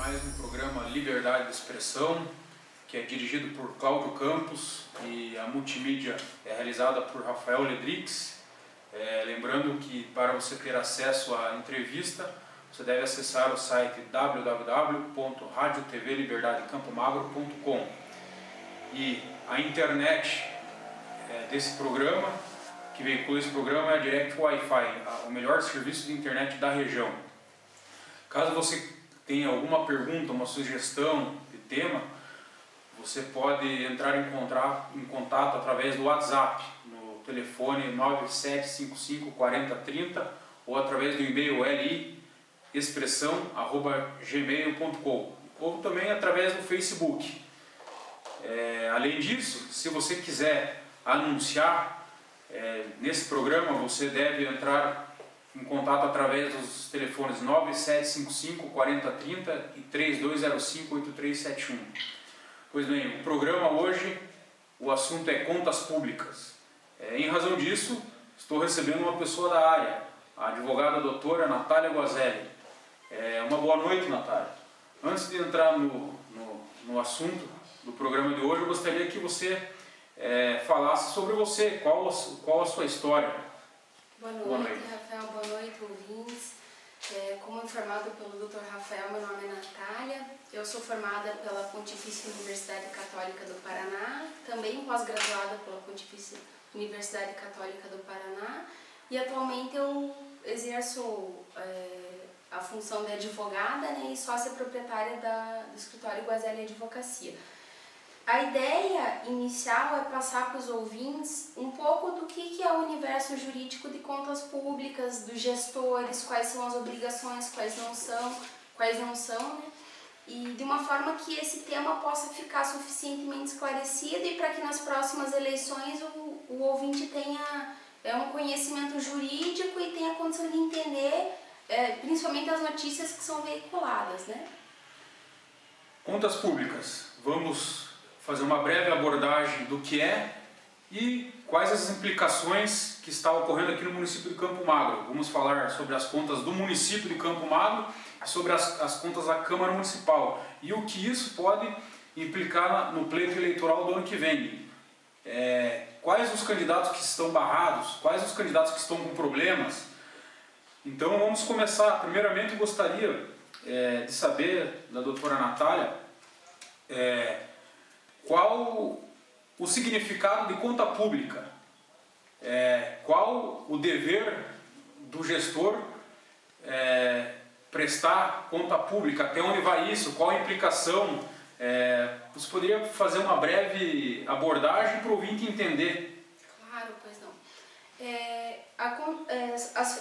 mais um programa Liberdade de Expressão, que é dirigido por Cláudio Campos e a multimídia é realizada por Rafael Ledrix. Lembrando que para você ter acesso à entrevista, você deve acessar o site www.radiotvliberdadecampomagro.com e a internet desse programa, que veicula esse programa, é a Direct Wi-Fi, o melhor serviço de internet da região. Caso você tenha alguma pergunta, uma sugestão de tema, você pode entrar em contato através do WhatsApp, no telefone 97554030 ou através do e-mail liexpressão@gmail.com ou também através do Facebook. Além disso, se você quiser anunciar nesse programa, você deve entrar em contato através dos telefones 97554030 e 32058371. Pois bem, o programa hoje, o assunto é contas públicas. Em razão disso, estou recebendo uma pessoa da área, a advogada doutora Natália Guazelli. Uma boa noite, Natália. Antes de entrar no assunto do programa de hoje, eu gostaria que você falasse sobre você, qual a sua história. Boa noite, Rafael. Boa noite, ouvintes. Como informado pelo Dr. Rafael, meu nome é Natália. Eu sou formada pela Pontifícia Universidade Católica do Paraná, também pós-graduada pela Pontifícia Universidade Católica do Paraná, e atualmente eu exerço a função de advogada, e sócia proprietária do escritório Guazelli Advocacia. A ideia inicial é passar para os ouvintes um pouco do que é o universo jurídico de contas públicas, dos gestores, quais são as obrigações, quais não são, né? E de uma forma que esse tema possa ficar suficientemente esclarecido e para que nas próximas eleições o ouvinte tenha um conhecimento jurídico e tenha condição de entender principalmente as notícias que são veiculadas, né? Contas públicas. Vamos fazer uma breve abordagem do que é e quais as implicações que está ocorrendo aqui no município de Campo Magro. Vamos falar sobre as contas do município de Campo Magro e sobre as contas da Câmara Municipal e o que isso pode implicar no pleito eleitoral do ano que vem. Quais os candidatos que estão barrados, quais os candidatos que estão com problemas. Então vamos começar. Primeiramente eu gostaria de saber da doutora Natália qual o significado de conta pública, qual o dever do gestor prestar conta pública, até onde vai isso, qual a implicação. Você poderia fazer uma breve abordagem para o ouvinte entender? Claro, pois não.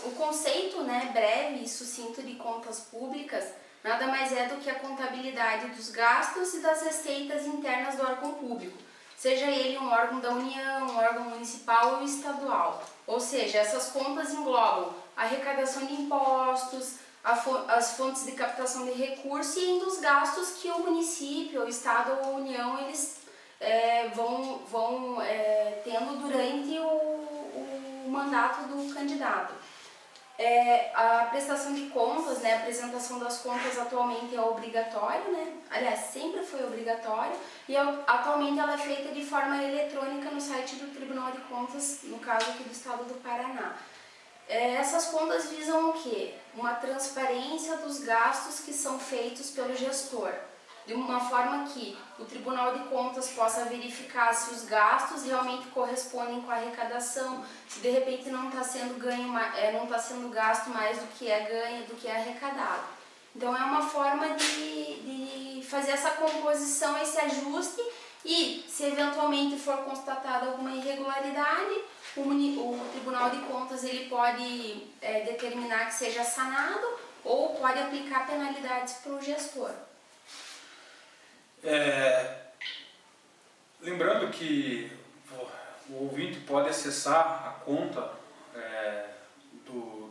O conceito breve e sucinto de contas públicas nada mais é do que a contabilidade dos gastos e das receitas internas do órgão público, seja ele um órgão da União, um órgão municipal ou estadual. Ou seja, essas contas englobam a arrecadação de impostos, as fontes de captação de recursos e ainda os gastos que o município, o estado ou a União eles vão tendo durante o mandato do candidato. A prestação de contas, a apresentação das contas atualmente é obrigatória, aliás, sempre foi obrigatória, e atualmente ela é feita de forma eletrônica no site do Tribunal de Contas, no caso aqui do estado do Paraná. Essas contas visam o quê? Uma transparência dos gastos que são feitos pelo gestor, de uma forma que o Tribunal de Contas possa verificar se os gastos realmente correspondem com a arrecadação, se de repente não está sendo gasto mais do que é ganho, do que é arrecadado. Então é uma forma de fazer essa composição, esse ajuste, e se eventualmente for constatada alguma irregularidade, o Tribunal de Contas ele pode determinar que seja sanado ou pode aplicar penalidades para o gestor. Lembrando que o ouvinte pode acessar a conta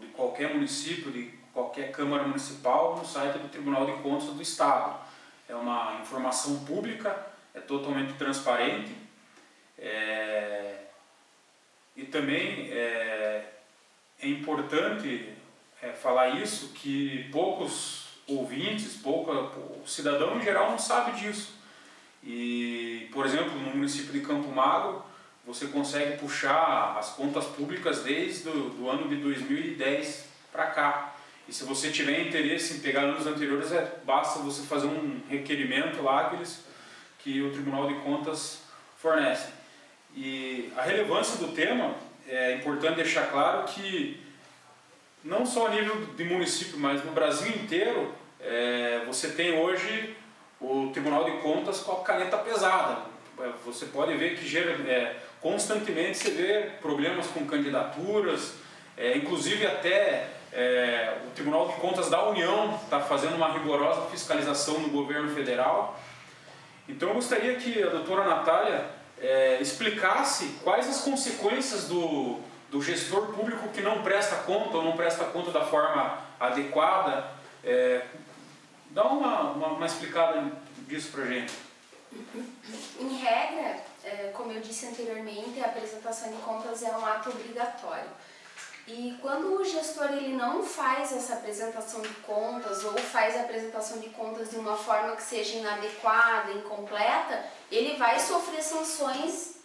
de qualquer município, de qualquer Câmara Municipal no site do Tribunal de Contas do Estado. É uma informação pública, é totalmente transparente e também é importante falar isso, que poucos ouvintes, o cidadão em geral não sabe disso. E, por exemplo, no município de Campo Magro, você consegue puxar as contas públicas desde o ano de 2010 para cá. E se você tiver interesse em pegar anos anteriores, basta você fazer um requerimento lá que o Tribunal de Contas fornece. E a relevância do tema, é importante deixar claro que não só a nível de município, mas no Brasil inteiro, você tem hoje o Tribunal de Contas com a caneta pesada. Você pode ver que constantemente você vê problemas com candidaturas, inclusive até o Tribunal de Contas da União está fazendo uma rigorosa fiscalização no governo federal. Então eu gostaria que a doutora Natália explicasse quais as consequências do gestor público que não presta conta ou não presta conta da forma adequada. Dá uma explicada disso para a gente. Em regra, como eu disse anteriormente, a apresentação de contas é um ato obrigatório. E quando o gestor ele não faz essa apresentação de contas ou faz a apresentação de contas de uma forma que seja inadequada, incompleta, ele vai sofrer sanções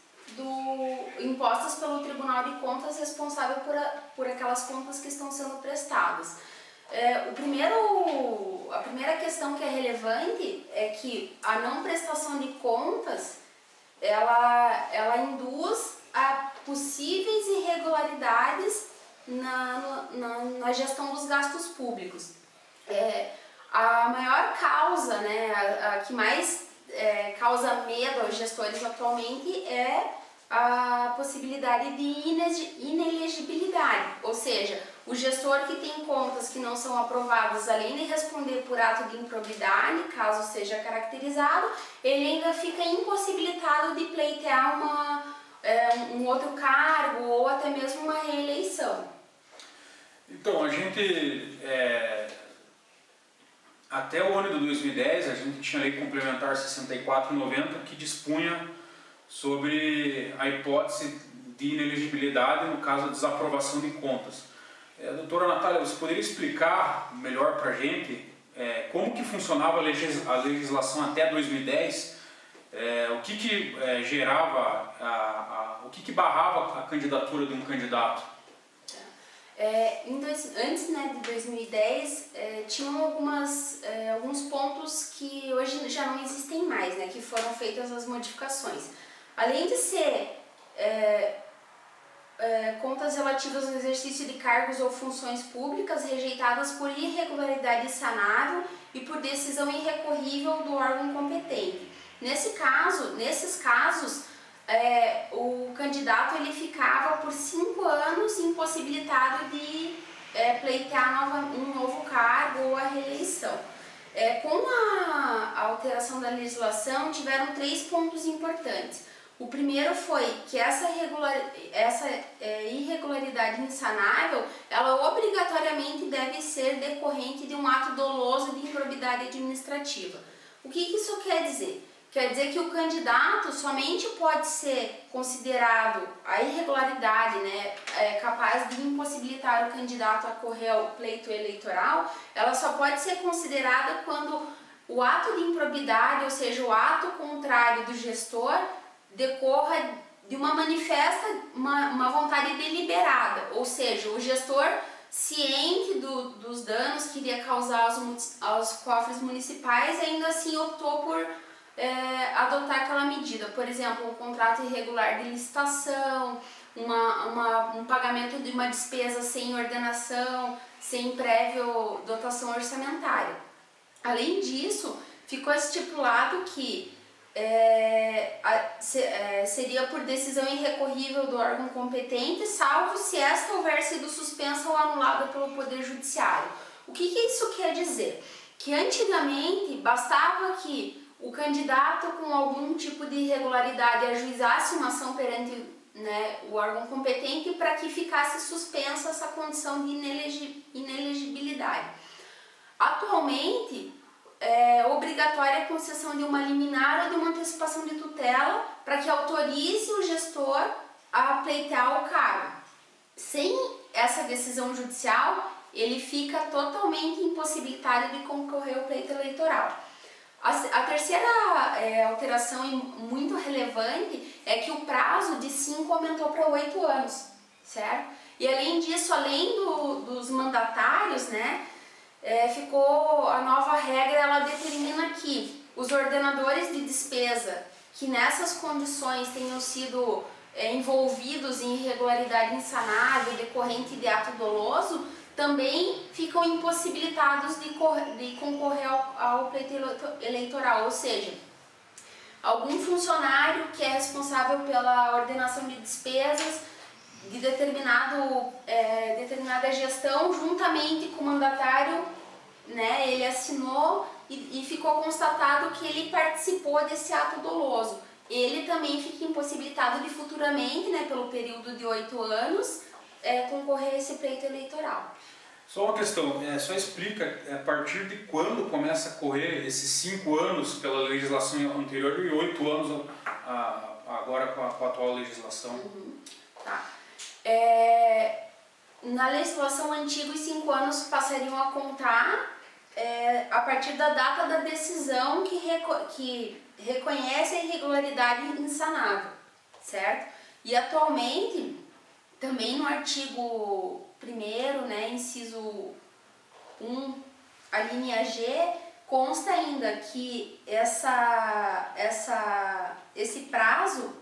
impostas pelo Tribunal de Contas responsável por aquelas contas que estão sendo prestadas. A primeira questão que é relevante é que a não prestação de contas ela induz a possíveis irregularidades na gestão dos gastos públicos. A maior causa, a que mais causa medo aos gestores atualmente é a possibilidade de inelegibilidade, ou seja, o gestor que tem contas que não são aprovadas, além de responder por ato de improbidade, caso seja caracterizado, ele ainda fica impossibilitado de pleitear um outro cargo ou até mesmo uma reeleição. Então, a gente, até o ano de 2010, a gente tinha a Lei Complementar 64/90 que dispunha sobre a hipótese de inelegibilidade no caso da desaprovação de contas. Doutora Natália, você poderia explicar melhor para a gente como que funcionava a legislação até 2010? O que gerava, o que barrava a candidatura de um candidato? Antes de 2010, tinham alguns pontos que hoje já não existem mais, que foram feitas as modificações. Além de ser contas relativas ao exercício de cargos ou funções públicas rejeitadas por irregularidade sanável e por decisão irrecorrível do órgão competente. Nesses casos, o candidato ele ficava por 5 anos impossibilitado de pleitear um novo cargo ou a reeleição. Com a alteração da legislação, tiveram 3 pontos importantes. O primeiro foi que essa irregularidade insanável, ela obrigatoriamente deve ser decorrente de um ato doloso de improbidade administrativa. O que isso quer dizer? Quer dizer que o candidato somente pode ser considerado a irregularidade, capaz de impossibilitar o candidato a correr ao pleito eleitoral, ela só pode ser considerada quando o ato de improbidade, ou seja, o ato contrário do gestor, decorra de uma manifesta, uma vontade deliberada, ou seja, o gestor ciente dos danos que iria causar aos cofres municipais ainda assim optou por adotar aquela medida, por exemplo, um contrato irregular de licitação, um pagamento de uma despesa sem ordenação, sem prévia dotação orçamentária. Além disso, ficou estipulado que seria por decisão irrecorrível do órgão competente, salvo se esta houver sido suspensa ou anulada pelo Poder Judiciário. O que isso quer dizer? Que antigamente bastava que o candidato com algum tipo de irregularidade ajuizasse uma ação perante o órgão competente para que ficasse suspensa essa condição de inelegibilidade. Atualmente, é obrigatória a concessão de uma liminar ou de uma antecipação de tutela para que autorize o gestor a pleitear o cargo. Sem essa decisão judicial, ele fica totalmente impossibilitado de concorrer ao pleito eleitoral. A terceira alteração muito relevante é que o prazo de 5 aumentou para 8 anos, certo? E além disso, além dos mandatários, né, ficou a nova regra, ela determina que os ordenadores de despesa que nessas condições tenham sido envolvidos em irregularidade insanável decorrente de ato doloso, também ficam impossibilitados de concorrer ao pleito eleitoral, ou seja, algum funcionário que é responsável pela ordenação de despesas de determinada gestão, juntamente com o mandatário, né, ele assinou e ficou constatado que ele participou desse ato doloso. Ele também fica impossibilitado de futuramente, né, pelo período de 8 anos, concorrer a esse pleito eleitoral. Só uma questão, só explica a partir de quando começa a correr esses 5 anos pela legislação anterior e 8 anos agora com a atual legislação. Uhum. Tá. Na legislação antiga, os 5 anos passariam a contar a partir da data da decisão que reconhece a irregularidade insanável, certo? E atualmente, também no artigo 1º, né, inciso 1, a linha G, consta ainda que esse prazo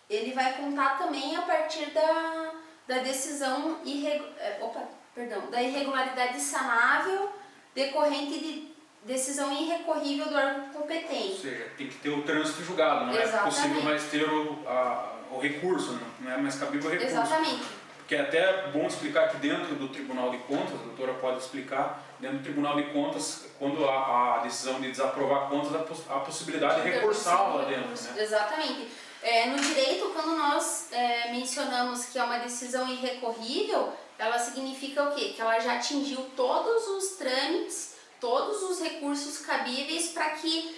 ele vai contar também a partir da decisão da irregularidade sanável decorrente de decisão irrecorrível do órgão competente. Ou seja, tem que ter o trânsito julgado, não é possível mais ter o recurso, não é mais cabível o recurso. Exatamente. Porque é até bom explicar que dentro do Tribunal de Contas, a doutora pode explicar, dentro do Tribunal de Contas, quando a decisão de desaprovar contas, a possibilidade de recursar lá dentro. Né? Exatamente. No direito, quando nós mencionamos que é uma decisão irrecorrível, ela significa o quê? Que ela já atingiu todos os trâmites, todos os recursos cabíveis para que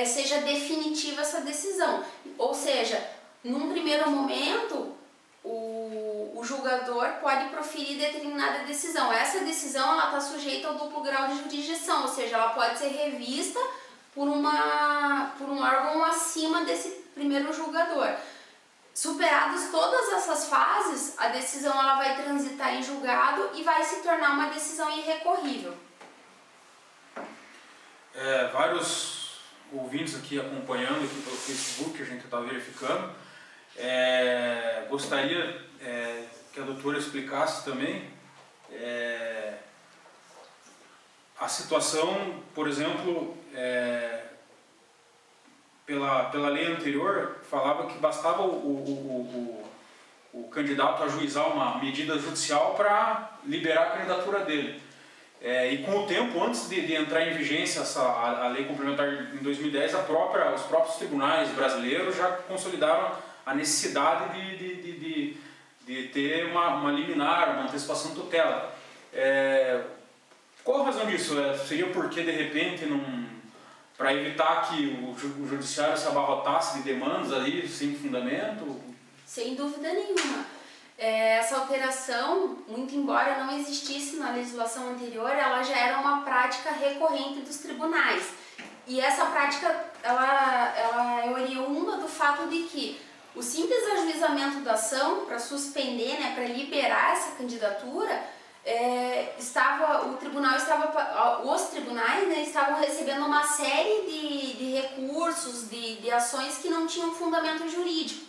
seja definitiva essa decisão. Ou seja, num primeiro momento, o julgador pode proferir determinada decisão. Essa decisão está sujeita ao duplo grau de jurisdição, ou seja, ela pode ser revista por um órgão acima desse primeiro julgador. Superadas todas essas fases, a decisão ela vai transitar em julgado e vai se tornar uma decisão irrecorrível. Vários ouvintes aqui acompanhando aqui pelo Facebook, a gente está verificando. Gostaria que a doutora explicasse também a situação, por exemplo, pela lei anterior, falava que bastava o candidato ajuizar uma medida judicial para liberar a candidatura dele. E com o tempo, antes de entrar em vigência a lei complementar em 2010, os próprios tribunais brasileiros já consolidaram a necessidade de ter uma liminar, uma antecipação de tutela. Qual a razão disso? Seria porque, de repente, para evitar que o judiciário se abarrotasse de demandas ali sem fundamento? Sem dúvida nenhuma. Essa alteração, muito embora não existisse na legislação anterior, ela já era uma prática recorrente dos tribunais. E essa prática, ela é oriunda do fato de que o simples ajuizamento da ação para suspender, né, para liberar essa candidatura, os tribunais, né, estavam recebendo uma série de recursos, de ações que não tinham fundamento jurídico,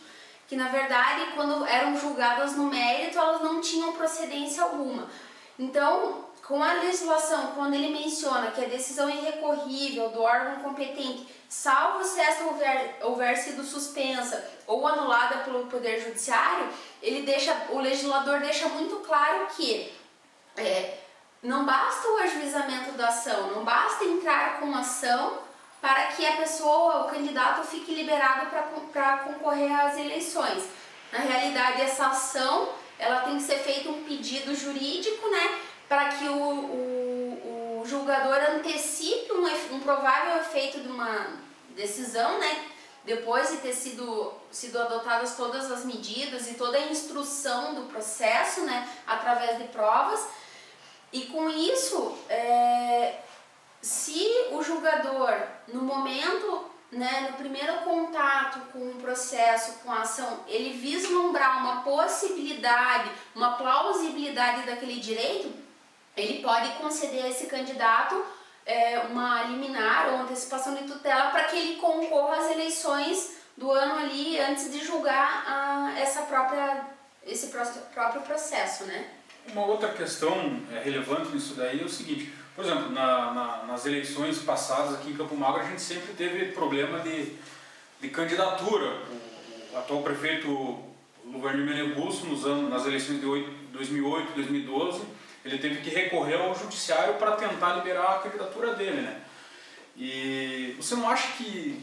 que na verdade, quando eram julgadas no mérito, elas não tinham procedência alguma. Então, com a legislação, quando ele menciona que a decisão irrecorrível do órgão competente, salvo se esta houver sido suspensa ou anulada pelo Poder Judiciário, o legislador deixa muito claro que não basta o ajuizamento da ação, não basta entrar com ação para que a pessoa, o candidato, fique liberado para concorrer às eleições. Na realidade, essa ação ela tem que ser feito um pedido jurídico, né, para que o julgador antecipe um provável efeito de uma decisão, né, depois de ter sido adotadas todas as medidas e toda a instrução do processo, né, através de provas. E com isso, se o julgador, no momento, né, no primeiro contato com o processo, com a ação, ele vislumbrar uma possibilidade, uma plausibilidade daquele direito, ele pode conceder a esse candidato uma liminar ou antecipação de tutela para que ele concorra às eleições do ano ali antes de julgar esse próprio processo, né? Uma outra questão relevante nisso daí é o seguinte, por exemplo, nas eleições passadas aqui em Campo Magro a gente sempre teve problema de candidatura. O atual prefeito Luvanir Menegusso, nas eleições de 2008 e 2012, ele teve que recorrer ao judiciário para tentar liberar a candidatura dele, né? E você não acha que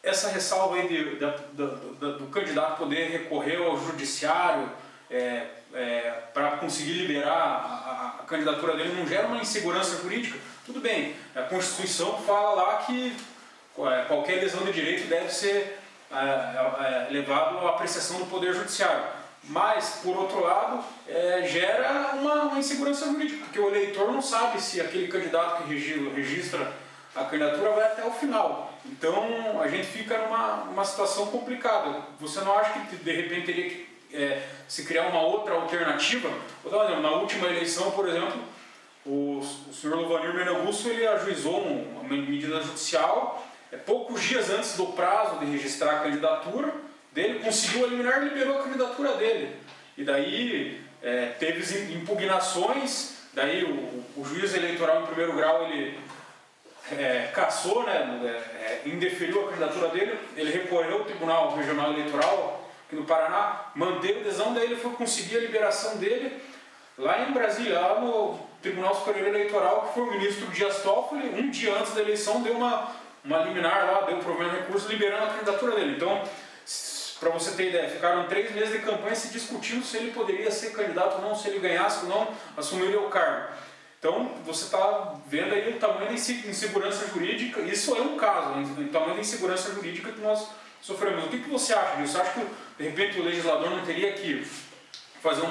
essa ressalva aí do candidato poder recorrer ao judiciário para conseguir liberar a candidatura dele não gera uma insegurança jurídica? Tudo bem, a Constituição fala lá que qualquer lesão de direito deve ser levado à apreciação do Poder Judiciário. Mas, por outro lado, gera uma insegurança jurídica, porque o eleitor não sabe se aquele candidato que registra a candidatura vai até o final. Então, a gente fica numa situação complicada. Você não acha que, de repente, teria que se criar uma outra alternativa? Vou dar um exemplo. Na última eleição, por exemplo, o senhor Luvanir Menegusso, ele ajuizou uma medida judicial poucos dias antes do prazo de registrar a candidatura dele, conseguiu eliminar e liberou a candidatura dele. E daí teve impugnações, daí o juiz eleitoral em primeiro grau ele cassou, né, indeferiu a candidatura dele, ele recorreu ao Tribunal Regional Eleitoral aqui no Paraná, manteve a adesão, daí ele foi conseguir a liberação dele lá em Brasília, lá no Tribunal Superior Eleitoral, que foi o ministro Dias Toffoli, um dia antes da eleição deu uma liminar lá, deu problema de recurso, liberando a candidatura dele. Então, para você ter ideia, ficaram 3 meses de campanha se discutindo se ele poderia ser candidato ou não, se ele ganhasse ou não, assumiria o cargo. Então, você está vendo aí o tamanho da insegurança jurídica, isso é um caso, o tamanho da insegurança jurídica que nós sofremos. O que você acha disso? Você acha que, de repente, o legislador não teria que fazer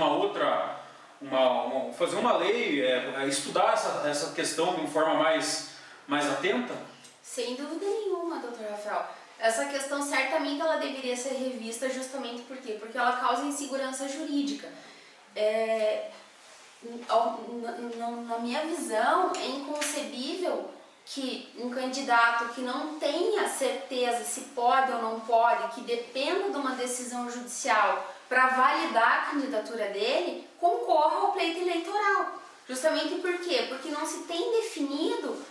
fazer uma lei, estudar essa questão de uma forma mais atenta? Sem dúvida nenhuma, doutor Rafael. Essa questão certamente ela deveria ser revista justamente por quê? Porque ela causa insegurança jurídica. Na minha visão, é inconcebível que um candidato que não tenha certeza se pode ou não pode, que dependa de uma decisão judicial para validar a candidatura dele, concorra ao pleito eleitoral. Justamente por quê? Porque não se tem definido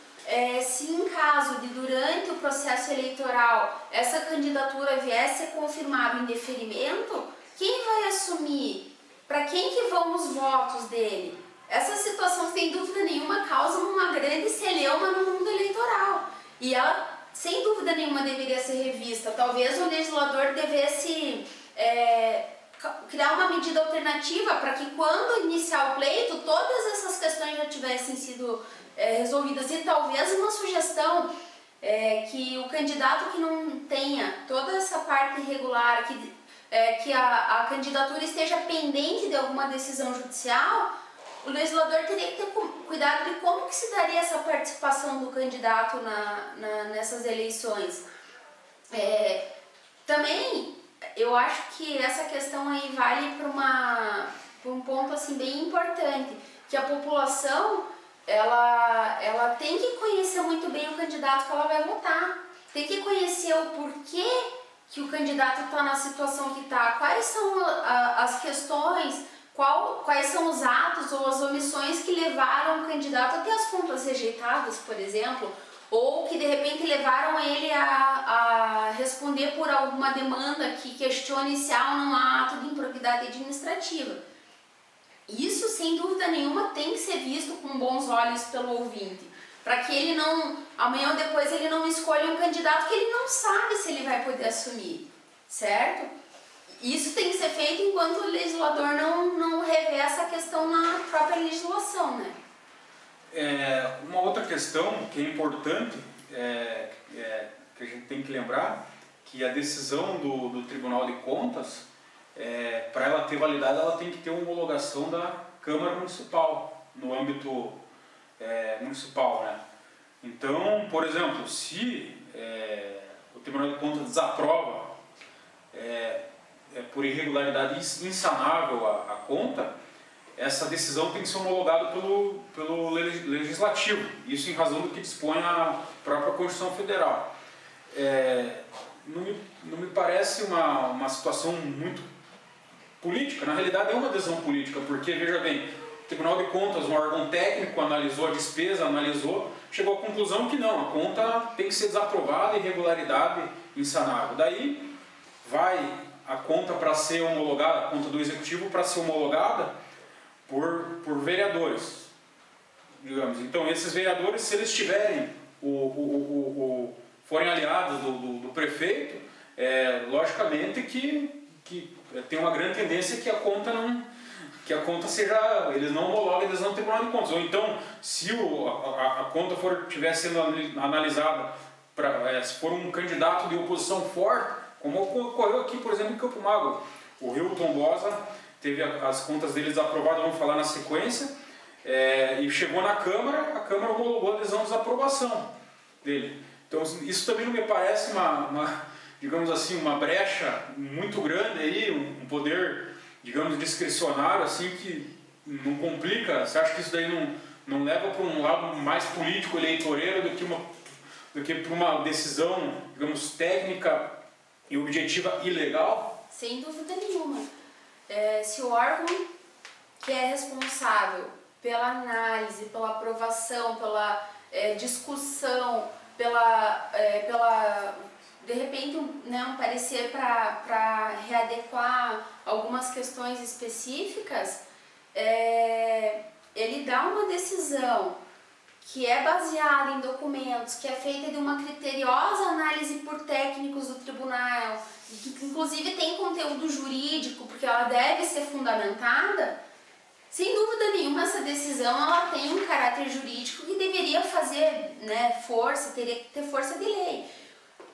se em caso de durante o processo eleitoral essa candidatura viesse a ser confirmada em deferimento, quem vai assumir? Para quem que vão os votos dele? Essa situação, sem dúvida nenhuma, causa uma grande celeuma no mundo eleitoral. E ela, sem dúvida nenhuma, deveria ser revista. Talvez o legislador devesse criar uma medida alternativa para que, quando iniciar o pleito, todas essas questões já tivessem sido resolvidas. E talvez uma sugestão que o candidato que não tenha toda essa parte irregular, que a candidatura esteja pendente de alguma decisão judicial, o legislador teria que ter cuidado de como que se daria essa participação do candidato nessas eleições. Também eu acho que essa questão aí vale para um ponto assim, bem importante, que a população ela tem que conhecer muito bem o candidato que ela vai votar, tem que conhecer o porquê que o candidato está na situação que está, quais são as questões, quais são os atos ou as omissões que levaram o candidato a ter as contas rejeitadas, por exemplo, ou que de repente levaram ele a responder por alguma demanda que questione se há ou não há ato de improbidade administrativa. Isso, sem dúvida nenhuma, tem que ser visto com bons olhos pelo ouvinte, para que ele não, amanhã ou depois, ele não escolha um candidato que ele não sabe se ele vai poder assumir, certo? Isso tem que ser feito enquanto o legislador não revê essa questão na própria legislação, né? Uma outra questão que é importante, que a gente tem que lembrar, que a decisão do Tribunal de Contas, para ela ter validade, ela tem que ter uma homologação da Câmara Municipal, no âmbito municipal, né? Então, por exemplo, se o Tribunal de Contas desaprova por irregularidade insanável a conta, essa decisão tem que ser homologada pelo Legislativo, isso em razão do que dispõe a própria Constituição Federal. Não me parece uma situação muito política, na realidade é uma decisão política, porque, veja bem, o Tribunal de Contas, um órgão técnico, analisou a despesa, chegou à conclusão que não, a conta tem que ser desaprovada, irregularidade insanável. Daí vai a conta para ser homologada, a conta do Executivo para ser homologada por vereadores, digamos. Então, esses vereadores, se eles tiverem forem aliados do prefeito, logicamente que tem uma grande tendência que a conta seja, eles não homologuem a decisão do Tribunal de Contas. Ou então, se a conta estiver sendo analisada, se for um candidato de oposição forte, como ocorreu aqui, por exemplo, em Campo Magro, o Hilton Bosa teve as contas dele desaprovadas, vamos falar na sequência, e chegou na Câmara, a Câmara homologou a decisão de desaprovação dele. Então, isso também não me parece digamos assim, uma brecha muito grande aí, um poder, digamos, discricionário, assim, que não complica. Você acha que isso daí não leva para um lado mais político, eleitoreiro, do que para uma decisão, digamos, técnica e objetiva ilegal? Sem dúvida nenhuma. Se o órgão que é responsável pela análise, pela aprovação, pela discussão, de repente um parecer para readequar algumas questões específicas, ele dá uma decisão que é baseada em documentos, que é feita de uma criteriosa análise por técnicos do tribunal, e que inclusive tem conteúdo jurídico, porque ela deve ser fundamentada. Sem dúvida nenhuma, essa decisão ela tem um caráter jurídico que deveria fazer teria que ter força de lei.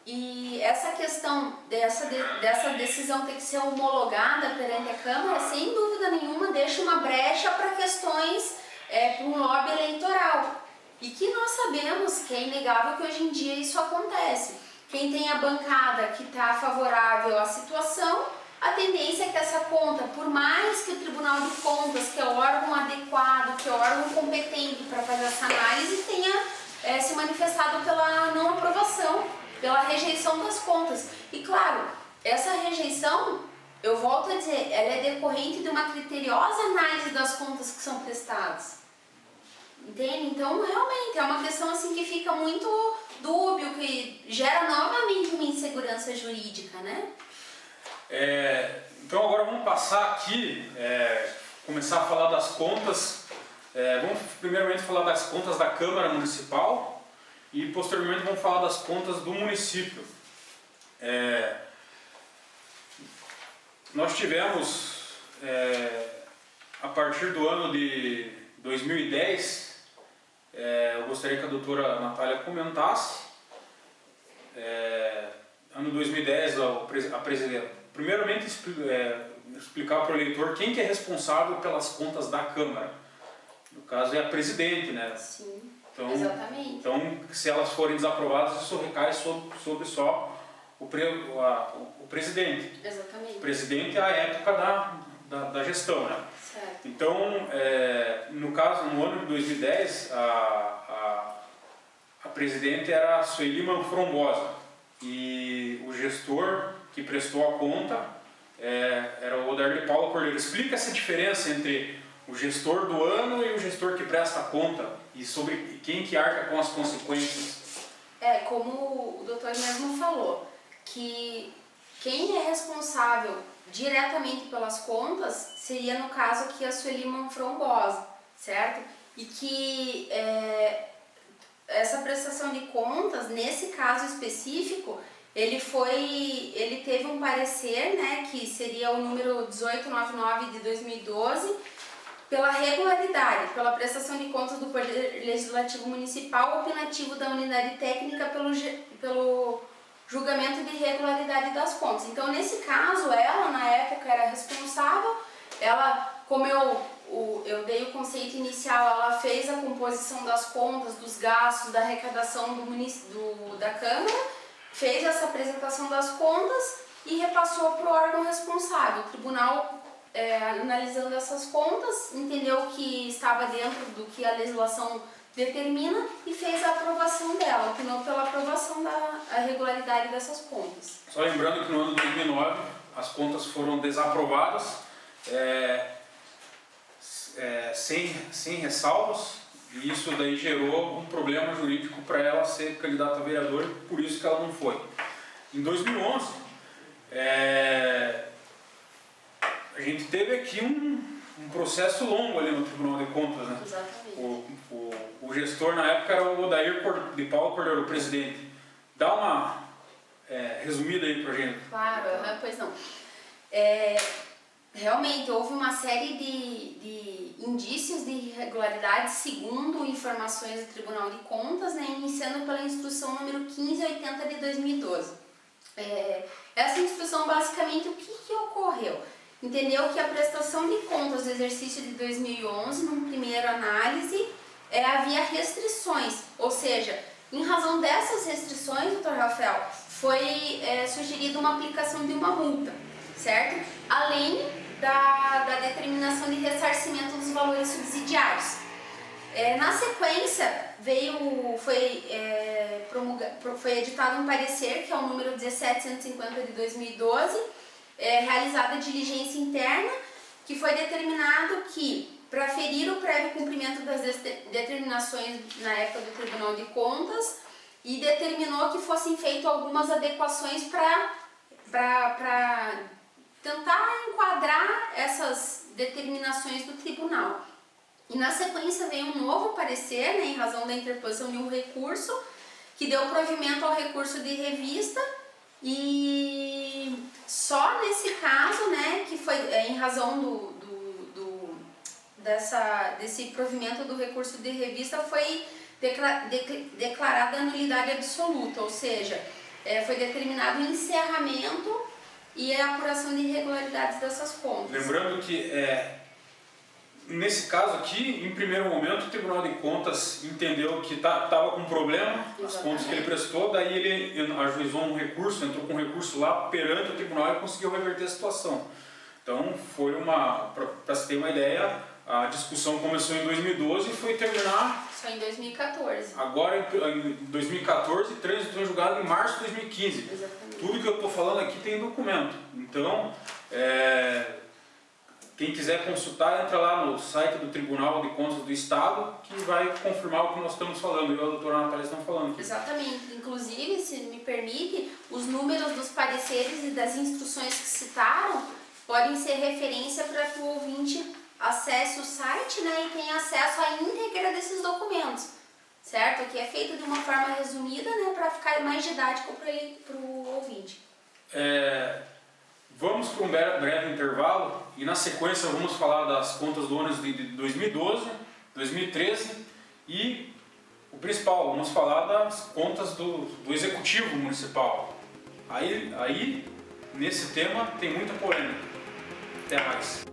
E essa questão dessa decisão ter que ser homologada perante a Câmara, sem dúvida nenhuma, deixa uma brecha para questões, para um lobby eleitoral. E que nós sabemos que é inegável que hoje em dia isso acontece. Quem tem a bancada que está favorável à situação, a tendência é que essa conta, por mais que o Tribunal de Contas, que é o órgão adequado, que é o órgão competente para fazer essa análise, tenha se manifestado pela não aprovação, pela rejeição das contas. E claro, essa rejeição, eu volto a dizer, ela é decorrente de uma criteriosa análise das contas que são prestadas. Entende? Então, realmente, é uma questão assim que fica muito dúbio, que gera novamente uma insegurança jurídica, né? Então agora vamos passar aqui, começar a falar das contas. Vamos primeiramente falar das contas da Câmara Municipal e posteriormente vamos falar das contas do município. Nós tivemos, a partir do ano de 2010, eu gostaria que a doutora Natália comentasse, ano 2010, a presidente, primeiramente explicar para o eleitor quem que é responsável pelas contas da Câmara. No caso é a presidente, né? Sim, então, exatamente. Então, se elas forem desaprovadas, isso recai sobre só o presidente. Exatamente. O presidente é a época da gestão, né? Certo. Então, no caso, no ano de 2010, a presidente era a Sueli Manfrombosa e o gestor que prestou a conta era o Odarli Paula Cordeiro. Explica essa diferença entre o gestor do ano e o gestor que presta a conta e sobre quem que arca com as consequências. Como o doutor mesmo falou, que quem é responsável diretamente pelas contas seria, no caso aqui, a Sueli Manfrombosa, certo? E que essa prestação de contas, nesse caso específico, ele teve um parecer, né, que seria o número 1899 de 2012, pela regularidade, pela prestação de contas do Poder Legislativo Municipal opinativo da unidade técnica pelo julgamento de irregularidade das contas. Então, nesse caso, ela, na época, era responsável, ela, como eu dei o conceito inicial, ela fez a composição das contas, dos gastos, da arrecadação da Câmara, fez essa apresentação das contas e repassou para o órgão responsável. O tribunal, analisando essas contas, entendeu que estava dentro do que a legislação determina e fez a aprovação dela, opinou pela aprovação da regularidade dessas contas. Só lembrando que no ano de 2009 as contas foram desaprovadas, sem ressalvas, e isso daí gerou um problema jurídico para ela ser candidata a vereadora, por isso que ela não foi. Em 2011, a gente teve aqui um processo longo ali no Tribunal de Contas, né? Exatamente. O gestor na época era o Odair de Paulo Cordeiro, o presidente. Dá uma resumida aí pra gente. Claro, pois não. Realmente houve uma série de indícios de irregularidades segundo informações do Tribunal de Contas, né, iniciando pela instrução número 1580 de 2012. Essa instrução, basicamente, o que ocorreu? Entendeu que a prestação de contas do exercício de 2011, numa primeira análise, havia restrições, ou seja, em razão dessas restrições, doutor Rafael, foi sugerida uma aplicação de uma multa, certo? Além da determinação de ressarcimento dos valores subsidiários. Na sequência, foi editado um parecer, que é o número 1750 de 2012, realizada a diligência interna, que foi determinado que, para aferir o prévio cumprimento das determinações na época do Tribunal de Contas, e determinou que fossem feitas algumas adequações para tentar enquadrar essas determinações do tribunal. E na sequência veio um novo parecer, né, em razão da interposição de um recurso, que deu provimento ao recurso de revista, e só nesse caso, né, que foi em razão desse provimento do recurso de revista, foi declarada a nulidade absoluta, ou seja, foi determinado o encerramento e a apuração de irregularidades dessas contas. Lembrando que, nesse caso aqui, em primeiro momento, o Tribunal de Contas entendeu que estava com problema, as contas que ele prestou, daí ele ajuizou um recurso, entrou com um recurso lá perante o tribunal e conseguiu reverter a situação. Então, para se ter uma ideia, a discussão começou em 2012 e foi terminar... Só em 2014. Agora, em 2014, trânsito em julgado em março de 2015. Exatamente. Tudo que eu estou falando aqui tem documento. Então, quem quiser consultar, entra lá no site do Tribunal de Contas do Estado, que vai confirmar o que nós estamos falando, eu e a doutora Natália estamos falando aqui. Exatamente. Inclusive, se me permite, os números dos pareceres e das instruções que citaram podem ser referência para que o ouvinte acesse o site, né, e tenha acesso à íntegra desses documentos, certo? Aqui é feito de uma forma resumida, né, para ficar mais didático para o ouvinte. Vamos para um breve intervalo e na sequência vamos falar das contas do ano de 2012, 2013 e o principal, vamos falar das contas do Executivo Municipal. Aí, nesse tema tem muita polêmica. Até mais.